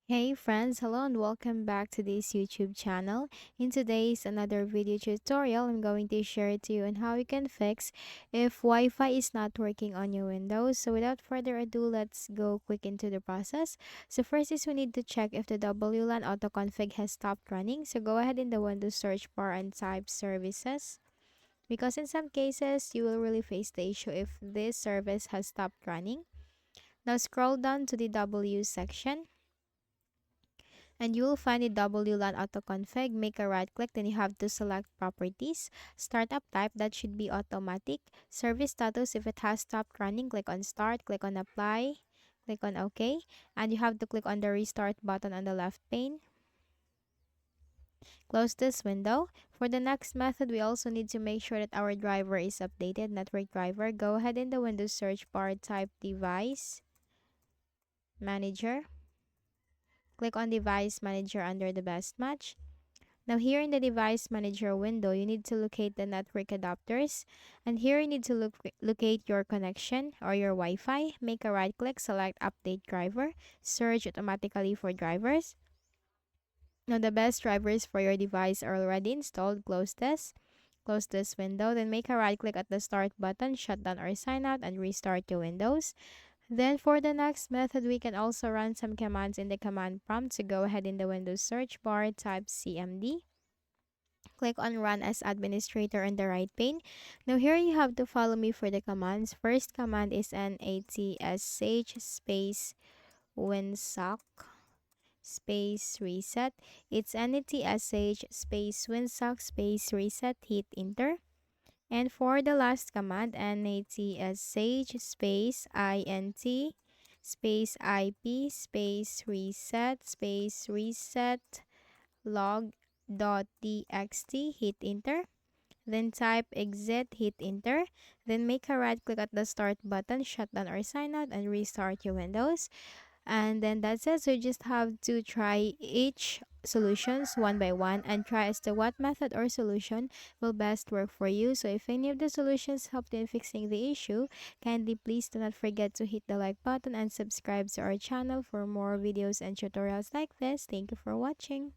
Hey friends, hello and welcome back to this YouTube channel. In today's another video tutorial, I'm going to share to you on how you can fix if Wi-Fi is not working on your Windows. So without further ado, let's go quick into the process. So first is we need to check if the WLAN autoconfig has stopped running. So go ahead in the Windows search bar and type services. Because in some cases, you will really face the issue if this service has stopped running. Now scroll down to the W section and you will find the WLAN autoconfig. Make a right click, then you have to select properties. Startup type, that should be automatic. Service status, if it has stopped running, click on start, click on apply, click on OK, and you have to click on the restart button on the left pane. Close this window. For the next method, we also need to make sure that our driver is updated, network driver. Go ahead in the Windows search bar, type device manager. Click on device manager under the best match. Now here in the device manager window, you need to locate the network adapters. And here you need to locate your connection or your Wi-Fi. Make a right click, select update driver. Search automatically for drivers. Now the best drivers for your device are already installed. Close this. Close this window. Then make a right click at the start button, shut down or sign out, and restart your Windows. Then for the next method, we can also run some commands in the command prompt. So go ahead in the Windows search bar, type CMD. Click on Run as Administrator on the right pane. Now here you have to follow me for the commands. First command is NATSH space winsock space reset. It's NATSH space winsock space reset. Hit enter. And for the last command, NATSH space INT space IP space reset log.txt, hit enter. Then type exit, hit enter. Then make a right click at the start button, shut down or sign out, and restart your Windows. And then that's it. So you just have to try each solutions one by one and try as to what method or solution will best work for you. So if any of the solutions helped in fixing the issue, kindly please do not forget to hit the like button and subscribe to our channel for more videos and tutorials like this. Thank you for watching.